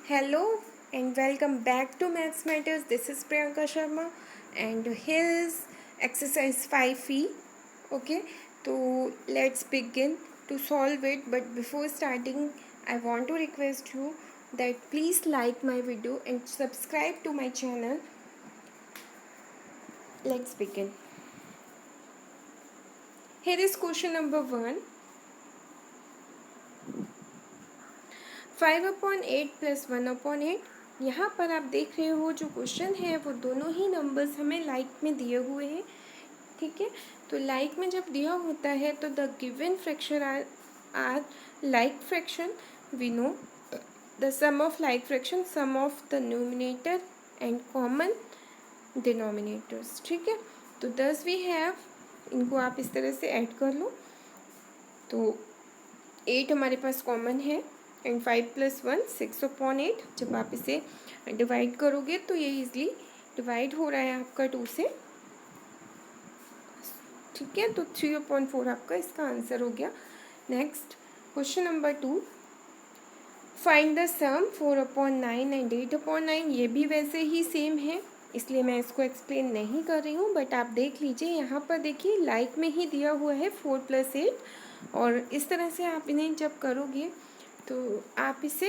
Hello and welcome back to Maths Matters. This is Priyanka Sharma and here is exercise 5E. Okay, so let's begin to solve it. But before starting, I want to request you that please like my video and subscribe to my channel. Let's begin. Here is question number 1. 5/8 + 1/8. यहाँ पर आप देख रहे हो जो question है वो दोनों ही नंबर्स हमें लाइक में दिए हुए हैं. ठीक है, तो लाइक में जब दिया होता है तो the given fraction are like fraction. We know the sum of like fraction, sum of the numerator and common denominators. ठीक है, तो 10 वी हैव, इनको आप इस तरह से ऐड कर लो. तो 8 हमारे पास कॉमन है एंड 5 + 1 6/8. जब आप इसे डिवाइड करोगे तो ये इजली डिवाइड हो रहा है आपका 2 से. ठीक है, तो 3/4 आपका इसका आंसर हो गया. Next question number 2. Find the sum 4/9 and 8/9. ये भी वैसे ही सेम है, इसलिए मैं इसको एक्सप्लेन नहीं कर रही हूँ. बट आप देख लीजिए, यहाँ पर देखिए लाइक में ही दिया हुआ है 4 + 8. और इस तरह से आप इन्हें जब करोगे तो आप इसे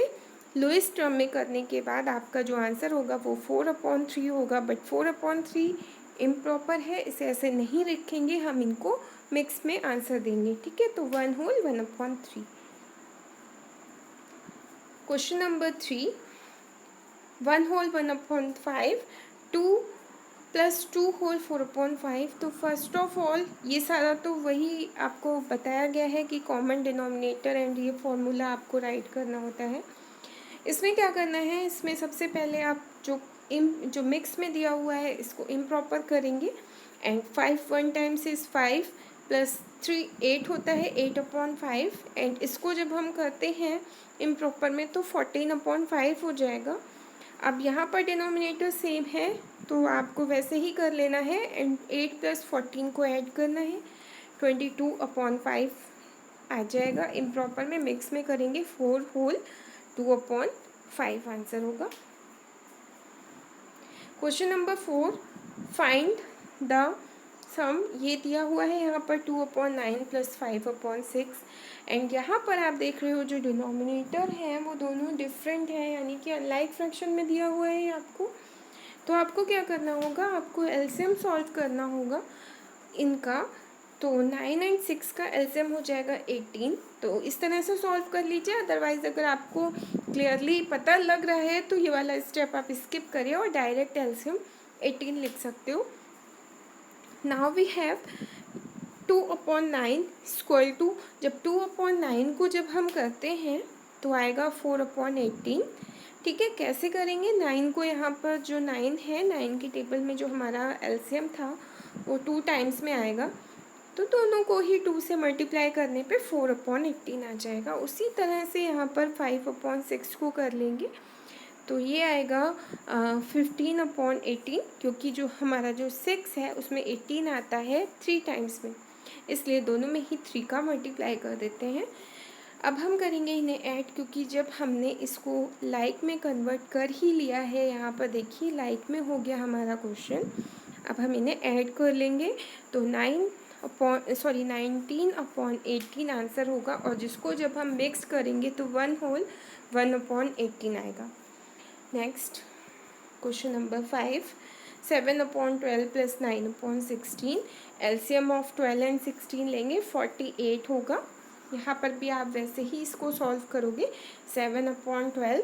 लोएस्ट टर्म में करने के बाद आपका जो आंसर होगा वो 4/3 होगा. बट 4/3 इम्प्रॉपर है, इसे ऐसे नहीं रखेंगे, हम इनको मिक्स में आंसर देंगे. ठीक है, तो 1 whole 1/3. Question number 3. 1 whole 1/5, 2 + 2 whole 4/5. तो फर्स्ट ऑफ ऑल ये सारा तो वही आपको बताया गया है कि कॉमन डिनोमिनेटर एंड ये फॉर्मूला आपको राइट करना होता है. इसमें क्या करना है, इसमें सबसे पहले आप जो मिक्स में दिया हुआ है इसको इम्प्रॉपर करेंगे. एंड 5 1 टाइम्स इज 5 + 3 8 होता है 8/5. एंड इसको जब हम करते हैं इम्प्रॉपर में तो 14/5 हो जाएगा. अब यहाँ पर डिनोमिनेटर सेम है तो आपको वैसे ही कर लेना है. एंड 8 + 14 को ऐड करना है, 22/5 आ जाएगा. इम्प्रॉपर में मिक्स में करेंगे 4 होल 2/5 आंसर होगा. Question number 4. फाइंड द सम. ये दिया हुआ है यहाँ पर 2/9 + 5/6. एंड यहाँ पर आप देख रहे हो जो डिनोमिनेटर है वो दोनों डिफरेंट है, यानी कि अनलाइक फ्रैक्शन में दिया हुआ है आपको. तो आपको क्या करना होगा, आपको एलसीएम सॉल्व करना होगा इनका. तो 9 एंड 6 का एलसीएम हो जाएगा 18. तो इस तरह से सॉल्व कर लीजिए. अदरवाइज़ अगर आपको क्लियरली पता लग रहा है तो ये वाला स्टेप आप स्किप करिए और डायरेक्ट एलसीएम 18 लिख सकते हो. Now we have 2/9 square two. जब 2/9 को जब हम करते हैं तो आएगा 4/18. ठीक है, कैसे करेंगे, 9 को यहाँ पर जो 9 है 9 की टेबल में जो हमारा एलसीएम था वो 2 टाइम्स में आएगा. तो दोनों को ही 2 से मल्टीप्लाई करने पे 4/18 आ जाएगा. उसी तरह से यहाँ पर 5/6 को कर लेंगे तो ये आएगा 15/18. क्योंकि जो हमारा जो 6 है उसमें 18 आता है 3 टाइम्स में, इसलिए दोनों में ही 3 का मल्टीप्लाई कर देते हैं. अब हम करेंगे इन्हें ऐड, क्योंकि जब हमने इसको लाइक में कन्वर्ट कर ही लिया है, यहाँ पर देखिए लाइक में हो गया हमारा क्वेश्चन. अब हम इन्हें ऐड कर लेंगे तो 19/18 आंसर होगा. और जिसको जब हम मिक्स करेंगे तो 1 होल 1/18 आएगा. Next question number 5. 7/12 + 9/16. LCM of 12 and 16 लेंगे, 48 होगा. यहाँ पर भी आप वैसे ही इसको सॉल्व करोगे. 7/12,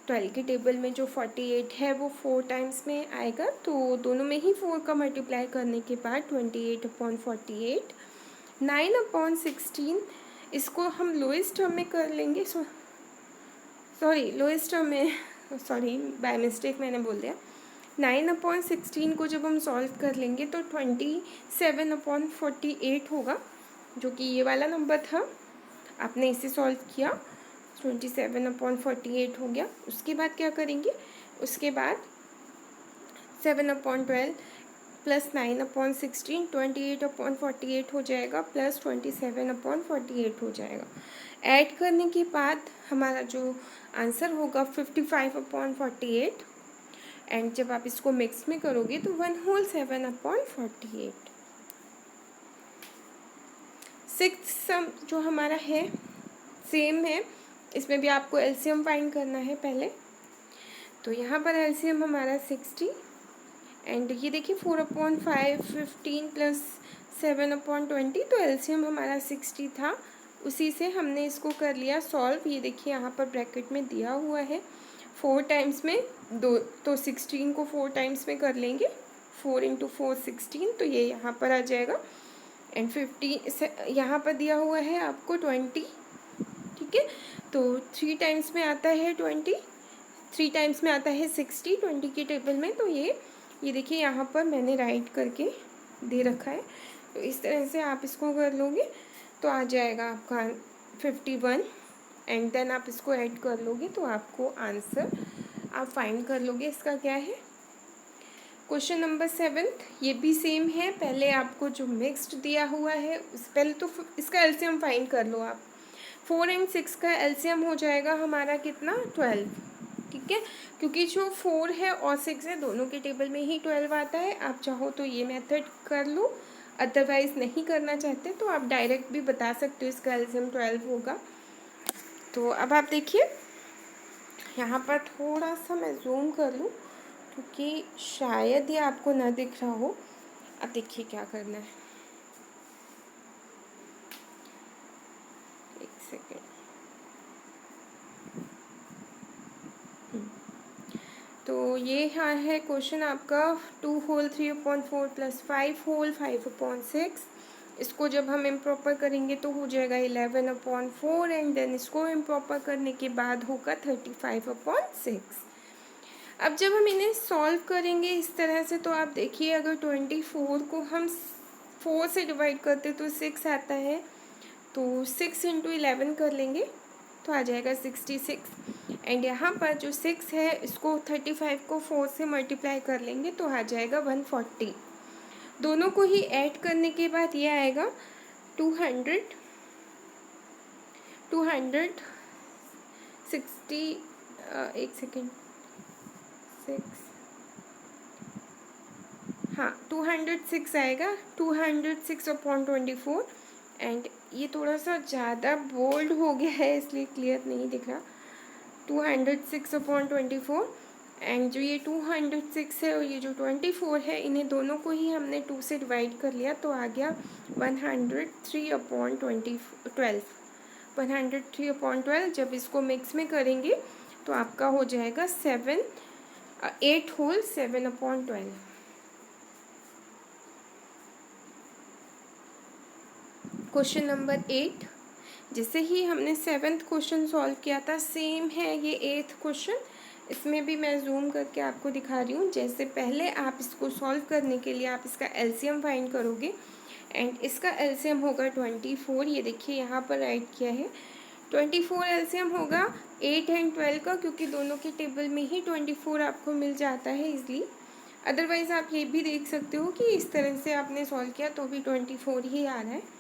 12 की टेबल में जो 48 है वो 4 टाइम्स में आएगा. तो दोनों में ही 4 का मल्टीप्लाई करने के बाद 28/48. 9/16 इसको हम लोएस्ट टर्म में कर लेंगे. लोएस्ट टर्म में बाय मिस्टेक मैंने बोल दिया. 9/16 को जब हम सॉल्व कर लेंगे तो 27/48 होगा, जो कि ये वाला नंबर था. आपने इसे सॉल्व किया, 27/48 हो गया. उसके बाद क्या करेंगे, उसके बाद 7/12 प्लस 9/16, 28/48 हो जाएगा, प्लस 27/48 हो जाएगा। ऐड करने के बाद हमारा जो आंसर होगा 55/48, एंड जब आप इसको मिक्स में करोगे तो 1/7/48। सिक्स्थ सम जो हमारा है सेम है, इसमें भी आपको एलसीएम फाइंड करना है पहले। तो यहाँ पर एलसीएम हमारा 60, एंड ये देखिए 4/5 15 प्लस 7/20, तो एलसीएम हमारा 60 था। उसी से हमने इसको कर लिया सॉल्व। ये देखिए यहाँ पर ब्रैकेट में दिया हुआ है 4 टाइम्स में दो, तो 16 को 4 टाइम्स में कर लेंगे, 4 × 4 16, तो ये यहाँ पर आ जाएगा। एंड 50 यहाँ पर दिया हुआ है आपको 20, ठीक है। तो 3 टाइम्स में आता है 20, 3 टाइम्स में आता है 60 20 की टेबल में। तो ये देखिए यहाँ पर मैंने राइट करके दे रखा है, तो इस तरह से आप इसको कर लोगे तो आ जाएगा आपका 51, एंड देन आप इसको ऐड कर लोगे तो आपको आंसर आप फाइंड कर लोगे इसका क्या है। क्वेश्चन नंबर 7, ये भी सेम है। पहले आपको जो मिक्स्ड दिया हुआ है पहले तो इसका एलसीएम फाइंड कर लो आप। 4 और 6 का एलसीएम हो जाएगा हमारा कितना 12, ठीक है। क्योंकि जो 4 है और 6 है दोनों के टेबल में ही 12 आता है। आप चाहो तो ये मेथड कर लो, अदरवाइज़ नहीं करना चाहते तो आप डायरेक्ट भी बता सकते हो इसका एलसीएम 12 होगा। तो अब आप देखिए यहाँ पर थोड़ा सा मैं जूम कर लूँ क्योंकि शायद ये आपको ना दिख रहा हो। अब देखिए क्या करना है, एक सेकेंड। तो ये यहाँ है क्वेश्चन आपका 2 होल 3/4 प्लस 5 होल 5/6। इसको जब हम इम्प्रॉपर करेंगे तो हो जाएगा 11/4, एंड देन इसको इम्प्रॉपर करने के बाद होगा 35/6। अब जब हम इन्हें सॉल्व करेंगे इस तरह से, तो आप देखिए अगर 24 को हम 4 से डिवाइड करते तो 6 आता है, तो 6 × 11 कर लेंगे तो आ जाएगा 66। एंड यहाँ पर जो 6 है इसको 35 को 4 से मल्टीप्लाई कर लेंगे तो आ जाएगा 140। दोनों को ही ऐड करने के बाद ये आएगा 200 260, एक सेकेंड, 6, हाँ 206 आएगा, 206/24। एंड ये थोड़ा सा ज़्यादा बोल्ड हो गया है इसलिए क्लियर नहीं दिख रहा। 206/24, एंड जो ये 206 है और ये जो 24 है इन्हें दोनों को ही हमने 2 से डिवाइड कर लिया तो आ गया 103/12। 103/12 जब इसको मिक्स में करेंगे तो आपका हो जाएगा 8 होल 7/12। क्वेश्चन नंबर 8, जैसे ही हमने 7th क्वेश्चन सॉल्व किया था सेम है ये 8th क्वेश्चन। इसमें भी मैं जूम करके आपको दिखा रही हूँ। जैसे पहले आप इसको सॉल्व करने के लिए आप इसका एलसीएम फाइंड करोगे, एंड इसका एलसीएम होगा 24। ये देखिए यहाँ पर राइट किया है 24 एलसीएम होगा 8 एंड 12 का, क्योंकि दोनों के टेबल में ही 24 आपको मिल जाता है इजली। अदरवाइज़ आप ये भी देख सकते हो कि इस तरह से आपने सॉल्व किया तो भी 24 ही आ रहा है।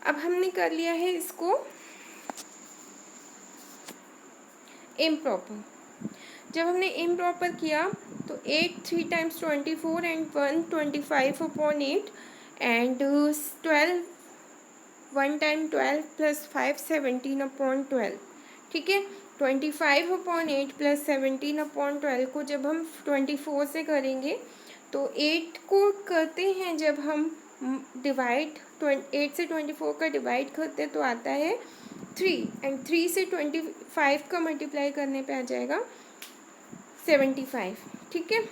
अब हमने कर लिया है इसको इम्प्रॉपर। जब हमने इम्प्रॉपर किया तो 8 3 times 24 and 1 25/8, and 12 1 time 12 plus 5 17/12, ठीक है। 25/8 प्लस 17/12 को जब हम 24 से करेंगे तो 8 को करते हैं जब हम डिवाइड 8 से 24 का डिवाइड करते हैं तो आता है 3, एंड 3 से 25 का मल्टीप्लाई करने पे आ जाएगा 75, ठीक है।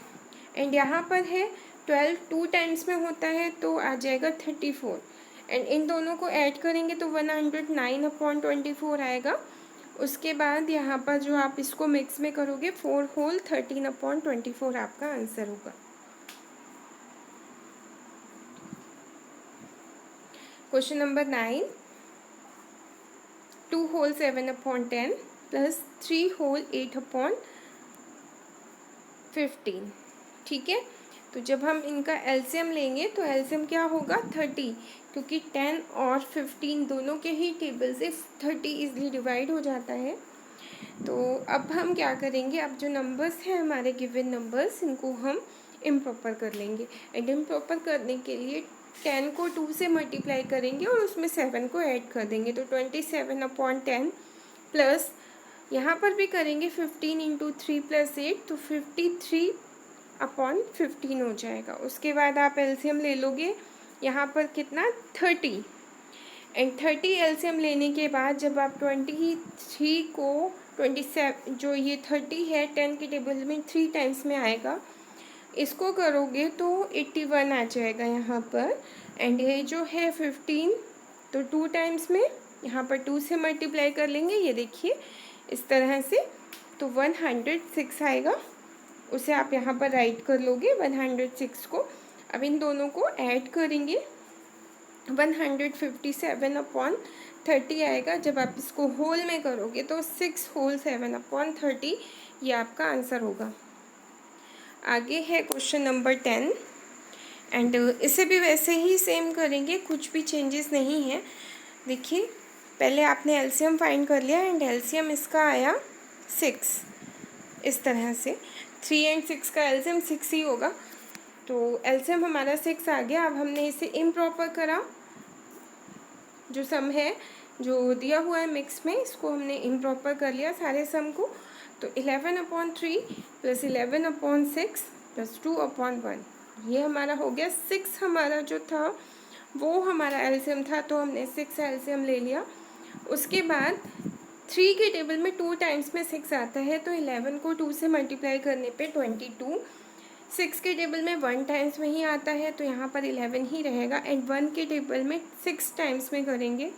एंड यहाँ पर है 12 2 टाइम्स में होता है तो आ जाएगा 34, एंड इन दोनों को ऐड करेंगे तो 109/24 आएगा। उसके बाद यहाँ पर जो आप इसको मिक्स में करोगे 4 होल 13/24 आपका आंसर होगा। Question number 9, 2 whole 7/10 plus 3 whole 8/15, ठीक है। तो जब हम इनका एलसीएम लेंगे तो एलसीएम क्या होगा 30, क्योंकि 10 और 15 दोनों के ही टेबल से 30 इजली डिवाइड हो जाता है। तो अब हम क्या करेंगे, अब जो नंबर्स हैं हमारे गिवन नंबर्स, इनको हम इम्प्रॉपर कर लेंगे। एंड इम्प्रॉपर करने के लिए 10 को 2 से मल्टीप्लाई करेंगे और उसमें 7 को ऐड कर देंगे, तो 27/10 प्लस यहाँ पर भी करेंगे 15 × 3 + 8, तो 53/15 हो जाएगा। उसके बाद आप एलसीएम ले लोगे, यहाँ पर कितना 30, एंड 30 एलसीएम लेने के बाद जब आप 23 को 27 जो ये 30 है 10 के टेबल में 3 टाइम्स में आएगा, इसको करोगे तो 81 आ जाएगा यहाँ पर। एंड ये जो है 15 तो 2 टाइम्स में यहाँ पर 2 से मल्टीप्लाई कर लेंगे, ये देखिए इस तरह से, तो 106 आएगा। उसे आप यहाँ पर राइट कर लोगे 106 को। अब इन दोनों को ऐड करेंगे, 157/30 आएगा। जब आप इसको होल में करोगे तो 6 होल 7/30, ये आपका आंसर होगा। आगे है क्वेश्चन नंबर 10, एंड इसे भी वैसे ही सेम करेंगे, कुछ भी चेंजेस नहीं है। देखिए पहले आपने एलसीएम फाइंड कर लिया एंड एलसीएम इसका आया 6, इस तरह से 3 और 6 का एलसीएम 6 ही होगा। तो एलसीएम हमारा 6 आ गया। अब हमने इसे इम्प्रॉपर करा, जो सम है जो दिया हुआ है मिक्स में, इसको हमने इम्प्रॉपर कर लिया सारे सम को। तो 11/3 + 11/6 + 2/1, ये हमारा हो गया 6। हमारा जो था वो हमारा एलसीएम था, तो हमने 6 एलसीएम ले लिया। उसके बाद 3 के टेबल में 2 टाइम्स में 6 आता है, तो 11 को 2 से मल्टीप्लाई करने पे 22। 6 के टेबल में 1 टाइम्स में ही आता है, तो यहाँ पर 11 ही रहेगा। एंड 1 के टेबल में 6 टाइम्स में करेंगे,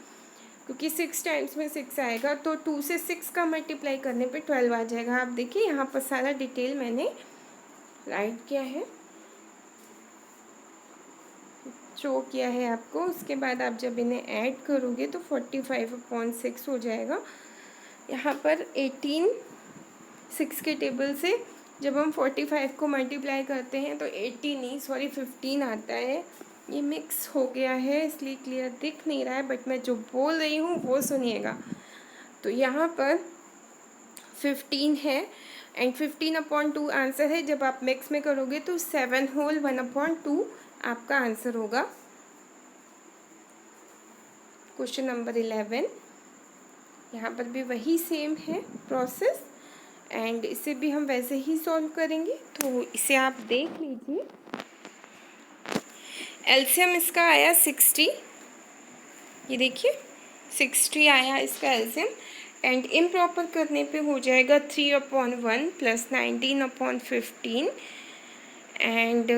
क्योंकि 6 टाइम्स में 6 आएगा, तो 2 से 6 का मल्टीप्लाई करने पे 12 आ जाएगा। आप देखिए यहाँ पर सारा डिटेल मैंने राइट किया है, शो किया है आपको। उसके बाद आप जब इन्हें ऐड करोगे तो 45/6 हो जाएगा। यहाँ पर 18 6 के टेबल से जब हम 45 को मल्टीप्लाई करते हैं तो 15 आता है। ये मिक्स हो गया है इसलिए क्लियर दिख नहीं रहा है, बट मैं जो बोल रही हूँ वो सुनिएगा। तो यहाँ पर 15 है एंड 15/2 आंसर है। जब आप मिक्स में करोगे तो 7 होल 1/2 आपका आंसर होगा। क्वेश्चन नंबर 11, यहाँ पर भी वही सेम है प्रोसेस, एंड इसे भी हम वैसे ही सॉल्व करेंगे। तो इसे आप देख लीजिए। एलसीएम इसका आया 60, ये देखिए 60 आया इसका एलसीएम। एंड इम्प्रॉपर करने पे हो जाएगा 3/1 + 19/15 एंड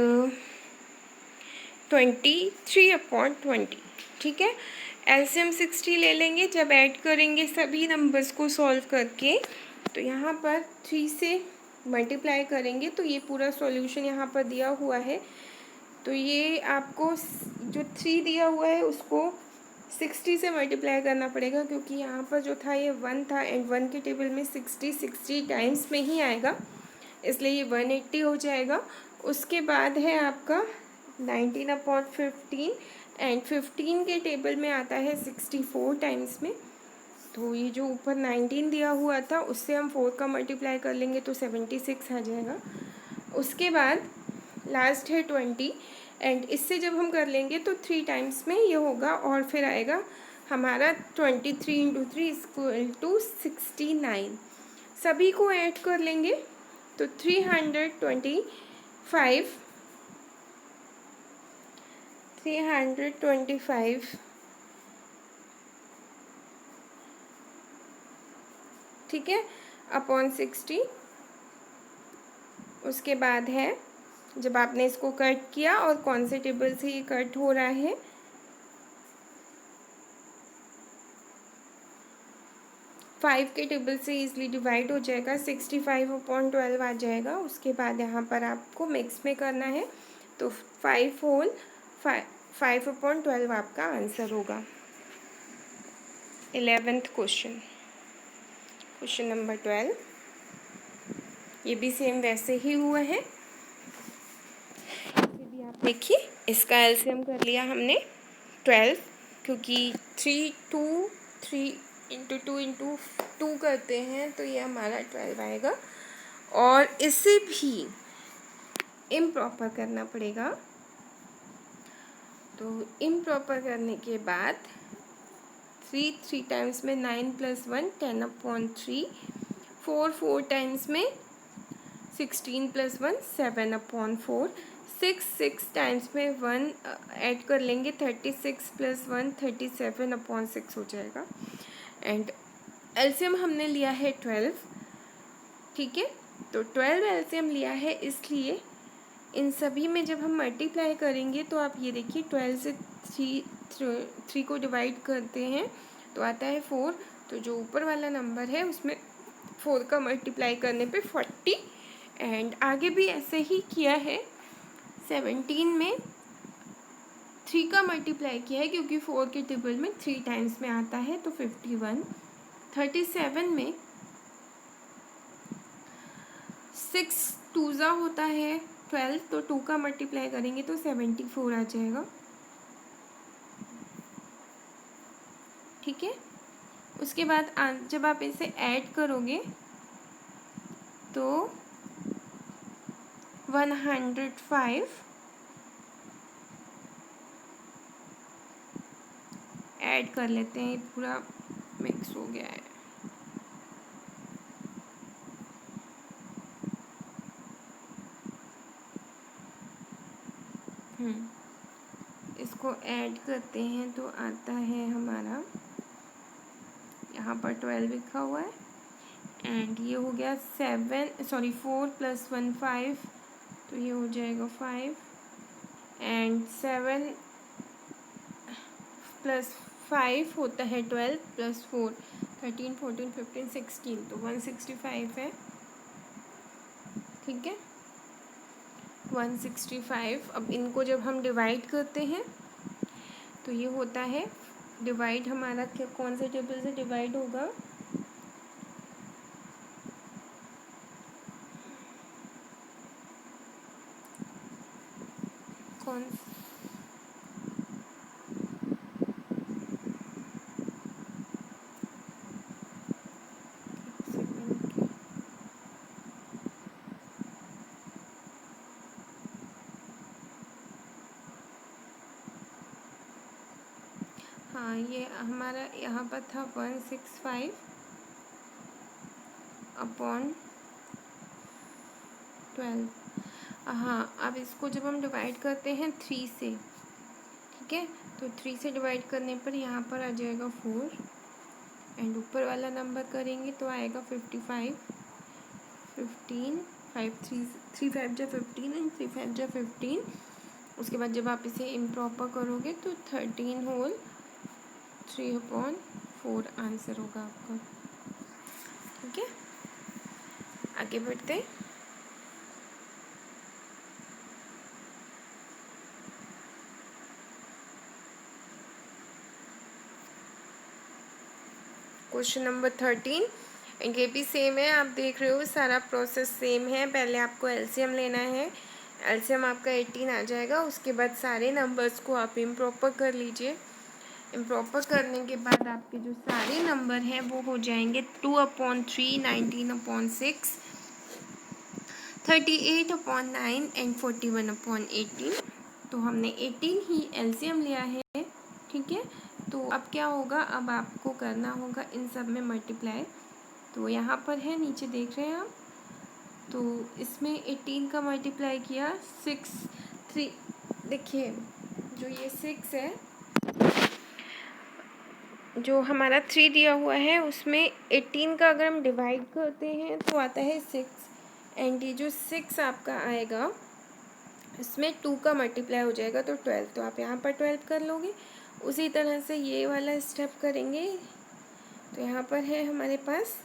23/20, ठीक है। एलसीएम 60 ले लेंगे, जब ऐड करेंगे सभी नंबर्स को सॉल्व करके, तो यहाँ पर 3 से मल्टीप्लाई करेंगे, तो ये पूरा सॉल्यूशन यहाँ पर दिया हुआ है। तो ये आपको जो 3 दिया हुआ है उसको 60 से मल्टीप्लाई करना पड़ेगा, क्योंकि यहाँ पर जो था ये 1 था एंड 1 के टेबल में 60 टाइम्स में ही आएगा, इसलिए ये 180 हो जाएगा। उसके बाद है आपका 19/15 एंड 15 के टेबल में आता है 64 टाइम्स में, तो ये जो ऊपर 19 दिया हुआ था उससे हम 4 का मल्टीप्लाई कर लेंगे तो 76 आ जाएगा। उसके बाद लास्ट है 20 एंड इससे जब हम कर लेंगे तो 3 टाइम्स में ये होगा, और फिर आएगा हमारा 23 × 3 = 69। सभी को ऐड कर लेंगे तो 325 ठीक है अपॉन 60। उसके बाद है जब आपने इसको कट किया, और कौन से टेबल से ये कट हो रहा है, 5 के टेबल से इजली डिवाइड हो जाएगा, 65/12 आ जाएगा। उसके बाद यहाँ पर आपको मिक्स में करना है, तो 5 होल 5/12 आपका आंसर होगा। 11th क्वेश्चन, क्वेश्चन नंबर 12, ये भी सेम वैसे ही हुआ है। देखिए इसका एलसीएम कर लिया हमने 12, क्योंकि 3 इंटू टू करते हैं तो ये हमारा 12 आएगा। और इसे भी इम्प्रॉपर करना पड़ेगा। तो इम्प्रॉपर करने के बाद 3 टाइम्स में 9 + 1 10/3, 4 टाइम्स में 16 + 1 7/4, 6 टाइम्स में 1 ऐड कर लेंगे 36 + 1 37/6 हो जाएगा। एंड एलसीएम हमने लिया है 12, ठीक है। तो 12 एलसीएम लिया है, इसलिए इन सभी में जब हम मल्टीप्लाई करेंगे तो आप ये देखिए 12 से 3 को डिवाइड करते हैं तो आता है 4। तो जो ऊपर वाला नंबर है उसमें 4 का मल्टीप्लाई करने पे 40। एंड आगे भी ऐसे ही किया है। 17 में 3 का मल्टीप्लाई किया है क्योंकि 4 के टेबल में 3 टाइम्स में आता है तो 51। 37 में 6 2 होता है 12, तो 2 का मल्टीप्लाई करेंगे तो 74 आ जाएगा, ठीक है। उसके बाद जब आप इसे ऐड करोगे तो 105 ऐड कर लेते हैं, पूरा मिक्स हो गया है। इसको ऐड करते हैं तो आता है हमारा, यहाँ पर 12 लिखा हुआ है। एंड ये हो गया 4 + 1 5, तो ये हो जाएगा 5। एंड 7 + 5 होता है 12 + 4 13 14 15 16, तो 165 है, ठीक है। 165। अब इनको जब हम डिवाइड करते हैं तो ये होता है डिवाइड, हमारा क्या कौन से टेबल से डिवाइड होगा, कौन हाँ, ये हमारा यहाँ पर था 165/12। हाँ, अब इसको जब हम डिवाइड करते हैं 3 से, ठीक है, तो 3 से डिवाइड करने पर यहाँ पर आ जाएगा 4। एंड ऊपर वाला नंबर करेंगे तो आएगा 55 15 5 3 5 जा 15 एंड 3 5 जा 15। उसके बाद जब आप इसे इम्प्रॉपर करोगे तो 13 होल 3/4 आंसर होगा आपका, ठीक है। आगे बढ़ते हैं। क्वेश्चन नंबर 13, ये भी सेम है, आप देख रहे हो सारा प्रोसेस सेम है। पहले आपको एलसीएम लेना है, एलसीएम आपका 18 आ जाएगा। उसके बाद सारे नंबर्स को आप इम्प्रॉपर कर लीजिए। इम्प्रॉपर करने के बाद आपके जो सारे नंबर हैं वो हो जाएंगे 2/3, 19/6, 38/9 एंड 41/18। तो हमने 18 ही एलसीएम लिया है, ठीक है। तो अब क्या होगा, अब आपको करना होगा इन सब में मल्टीप्लाई। तो यहाँ पर है, नीचे देख रहे हैं आप, तो इसमें 18 का मल्टीप्लाई किया 3, देखिए जो ये 6 है, जो हमारा 3 दिया हुआ है उसमें 18 का अगर हम डिवाइड करते हैं तो आता है 6। एंड ये जो 6 आपका आएगा इसमें 2 का मल्टीप्लाई हो जाएगा तो 12, तो आप यहाँ पर 12 कर लोगे। उसी तरह से ये वाला स्टेप करेंगे। तो यहाँ पर है हमारे पास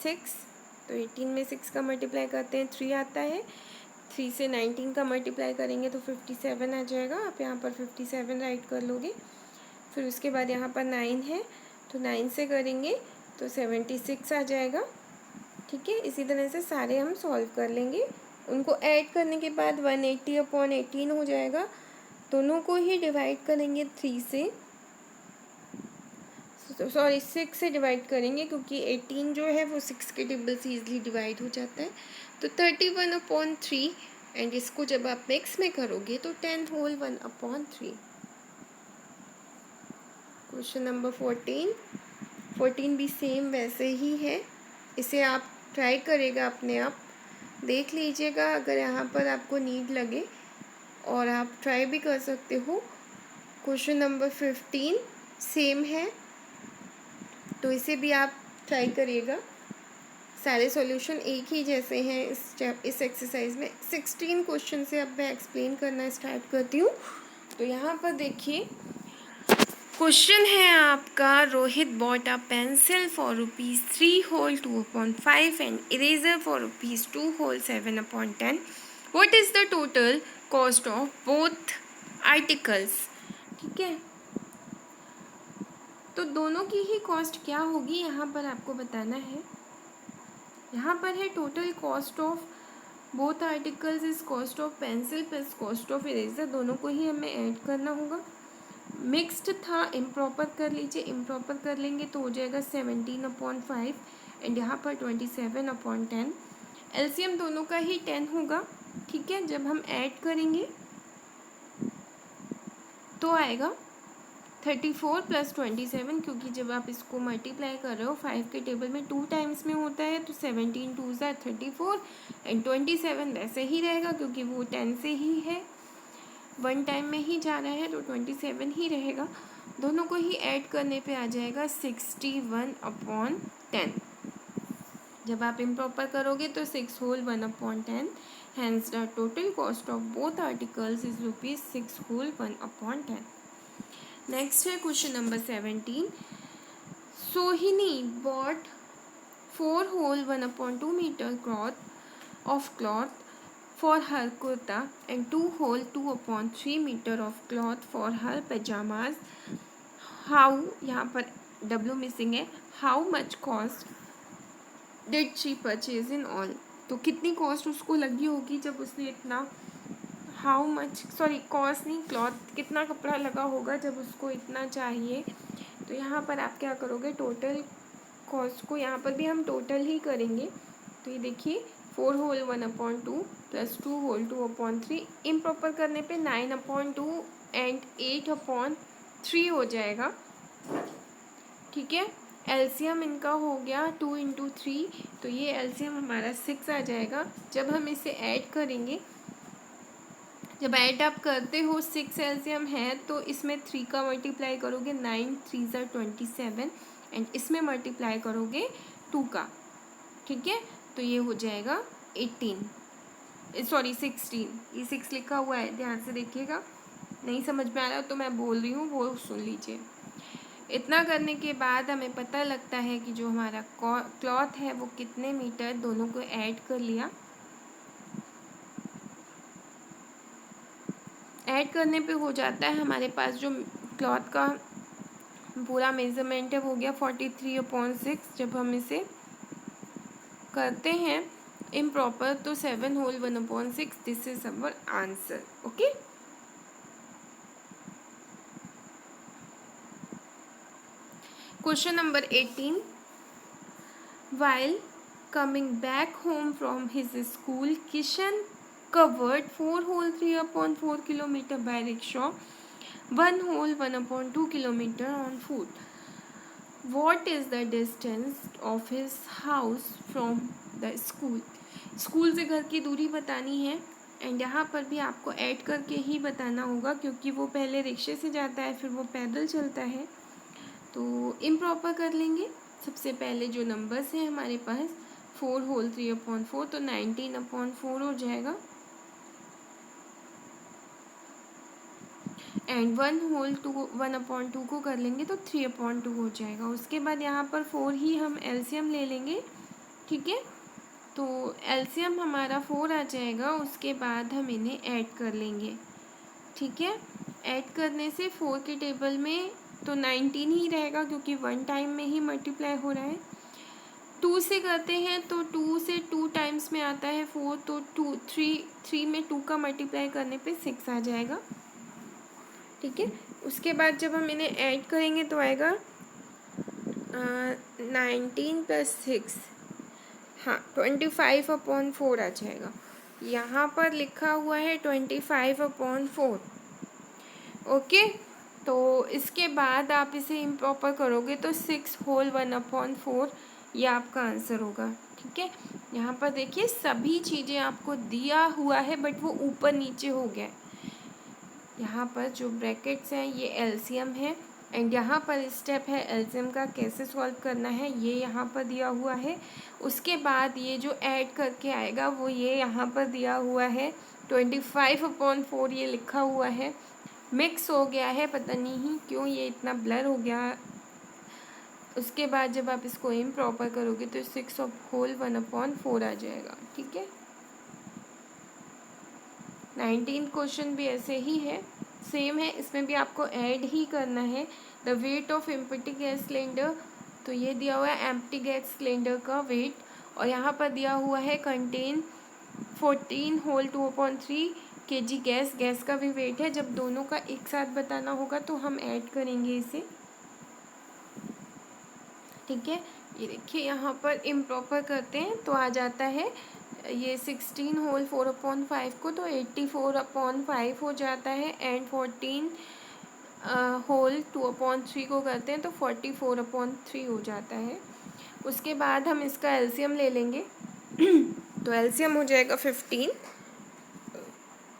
6, तो 18 में 6 का मल्टीप्लाई करते हैं 3 आता है। 3 से 19 का मल्टीप्लाई करेंगे तो 57 आ जाएगा, आप यहाँ पर 57 राइट कर लोगे। फिर उसके बाद यहाँ पर 9 है, तो 9 से करेंगे तो 76 आ जाएगा, ठीक है। इसी तरह से सारे हम सॉल्व कर लेंगे उनको ऐड करने के बाद 180/18 हो जाएगा। दोनों को ही डिवाइड करेंगे 3 से, सॉरी 6 से डिवाइड करेंगे, क्योंकि 18 जो है वो 6 के टेबल से ईजिली डिवाइड हो जाता है। तो 31/3, एंड इसको जब आप मिक्स में करोगे तो 10 होल 1/3। क्वेश्चन नंबर 14 भी सेम वैसे ही है। इसे आप ट्राई करेगा अपने आप, देख लीजिएगा अगर यहाँ पर आपको नीड लगे, और आप ट्राई भी कर सकते हो। क्वेश्चन नंबर 15 सेम है, तो इसे भी आप ट्राई करिएगा। सारे सॉल्यूशन एक ही जैसे हैं इस एक्सरसाइज में। 16 क्वेश्चन से अब मैं एक्सप्लेन करना स्टार्ट करती हूँ। तो यहाँ पर देखिए, क्वेश्चन है आपका, Rohit bought a pencil for ₹3 whole 2/5 and eraser for ₹2 whole 7/10। What is the total cost of both articles. ठीक है, तो दोनों की ही कॉस्ट क्या होगी यहाँ पर आपको बताना है। यहाँ पर है total cost of both articles is cost of pencil plus cost of eraser, दोनों को ही हमें ऐड करना होगा। मिक्स्ड था, इम्प्रॉपर कर लीजिए, इम्प्रॉपर कर लेंगे तो हो जाएगा 17/5 एंड यहाँ पर 27/10। एलसीएम दोनों का ही 10 होगा। ठीक है, जब हम ऐड करेंगे तो आएगा 34 + 27, क्योंकि जब आप इसको मल्टीप्लाई कर रहे हो 5 के टेबल में 2 टाइम्स में होता है, तो 17 2 ज़ा 34 एंड 27 वैसे ही रहेगा, क्योंकि वो 10 से ही है, 1 टाइम में ही जा रहा है, तो 27 ही रहेगा। दोनों को ही ऐड करने पे आ जाएगा 61/10। जब आप इम्प्रॉपर करोगे तो 6 whole 1/10, hence the total cost of both articles is ₹6 whole 1/10। Next है question number 17। Sohini bought 4 whole 1/2 metre cloth for her kurta and 2 whole 2/3 meter of cloth for her pajamas. How, यहाँ पर W मिसिंग है, how much cost did she purchase in all। तो कितनी cost उसको लगी होगी जब उसने इतना, हाउ मच, सॉरी कॉस्ट नहीं, क्लॉथ, कितना कपड़ा लगा होगा जब उसको इतना चाहिए। तो यहाँ पर आप क्या करोगे, टोटल कॉस्ट को यहाँ पर भी हम टोटल ही करेंगे। तो ये देखिए 4 होल 1/2 प्लस 2 होल 2/3, इम्प्रॉपर करने पे 9/2 एंड 8/3 हो जाएगा। ठीक है, एलसीएम इनका हो गया 2 × 3, तो ये एलसीएम हमारा 6 आ जाएगा। जब हम इसे ऐड करेंगे, जब ऐड आप करते हो 6 एलसीएम है, तो इसमें 3 का मल्टीप्लाई करोगे 9 3 ज़ा 27 एंड इसमें मल्टीप्लाई करोगे 2 का। ठीक है, तो ये हो जाएगा 16, ये 6 लिखा हुआ है, ध्यान से देखिएगा, नहीं समझ में आ रहा तो मैं बोल रही हूँ वो सुन लीजिए। इतना करने के बाद हमें पता लगता है कि जो हमारा क्लॉथ है वो कितने मीटर, दोनों को ऐड कर लिया। ऐड करने पे हो जाता है हमारे पास जो क्लॉथ का पूरा मेज़रमेंट है वो हो गया 43/6। जब हम इसे करते हैं इम्प्रॉपर तो 7 whole 1/6, this is our answer. Okay, question number 18। While coming back home from his school, Kishan covered 4 whole 3/4 kilometer by rickshaw, 1 whole 1/2 kilometer on foot. What is the distance of his house from the school? School से घर की दूरी बतानी है, and यहाँ पर भी आपको ऐड करके ही बताना होगा, क्योंकि वो पहले रिक्शे से जाता है फिर वो पैदल चलता है। तो इम्प्रॉपर कर लेंगे। सबसे पहले जो नंबर्स हैं हमारे पास 4 होल 3/4, तो 19/4 हो जाएगा, एंड 1 होल 1/2 को कर लेंगे तो 3/2 हो जाएगा। उसके बाद यहाँ पर 4 ही हम एलसीएम ले लेंगे। ठीक है, तो एलसीएम हमारा 4 आ जाएगा। उसके बाद हम इन्हें ऐड कर लेंगे। ठीक है, ऐड करने से 4 के टेबल में तो 19 ही रहेगा, क्योंकि 1 टाइम में ही मल्टीप्लाई हो रहा है। 2 से करते हैं तो 2 से 2 टाइम्स में आता है 4, तो 3 में 2 का मल्टीप्लाई करने पे 6 आ जाएगा। ठीक है, उसके बाद जब हम इन्हें ऐड करेंगे तो आएगा 19 + 6, हाँ 25/4 आ जाएगा। यहाँ पर लिखा हुआ है 25/4। ओके, तो इसके बाद आप इसे इम्प्रॉपर करोगे तो 6/1/4 ये आपका आंसर होगा। ठीक है, यहाँ पर देखिए सभी चीज़ें आपको दिया हुआ है बट वो ऊपर नीचे हो गया है। यहाँ पर जो ब्रैकेट्स हैं ये एलसीएम है, एंड यहाँ पर स्टेप है एलसीएम का कैसे सॉल्व करना है ये यहाँ पर दिया हुआ है। उसके बाद ये जो ऐड करके आएगा वो ये यहाँ पर दिया हुआ है 25/4 ये लिखा हुआ है। मिक्स हो गया है, पता नहीं क्यों ये इतना ब्लर हो गया। उसके बाद जब आप इसको इम्प्रॉपर करोगे तो 6/1/4 आ जाएगा। ठीक है, 19 क्वेश्चन भी ऐसे ही है, सेम है, इसमें भी आपको ऐड ही करना है। The weight of empty gas cylinder, तो ये दिया हुआ है एम्प्टी गैस सिलेंडर का वेट, और यहाँ पर दिया हुआ है कंटेन 14 होल 2/3 kg गैस। गैस का भी वेट है, जब दोनों का एक साथ बताना होगा तो हम ऐड करेंगे इसे। ठीक है, ये देखिए यहाँ पर इम्प्रॉपर करते हैं तो आ जाता है ये 16 होल 4/5 को तो 84/5 हो जाता है, एंड 14 होल 2/3 को करते हैं तो 44/3 हो जाता है। उसके बाद हम इसका एलसीएम ले लेंगे तो एलसीएम हो जाएगा 15।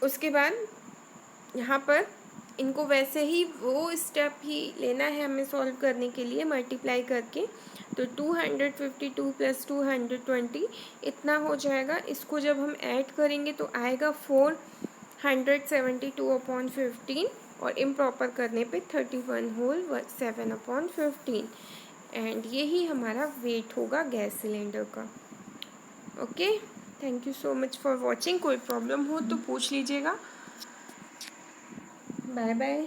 उसके बाद यहाँ पर इनको वैसे ही वो स्टेप ही लेना है हमें सॉल्व करने के लिए मल्टीप्लाई करके, तो 252 + 220 इतना हो जाएगा। इसको जब हम ऐड करेंगे तो आएगा 472/15 और इम्प्रॉपर करने पे 31 होल 7/15, एंड यही हमारा वेट होगा गैस सिलेंडर का। Okay, thank you so much for watching. कोई प्रॉब्लम हो तो पूछ लीजिएगा। Bye bye.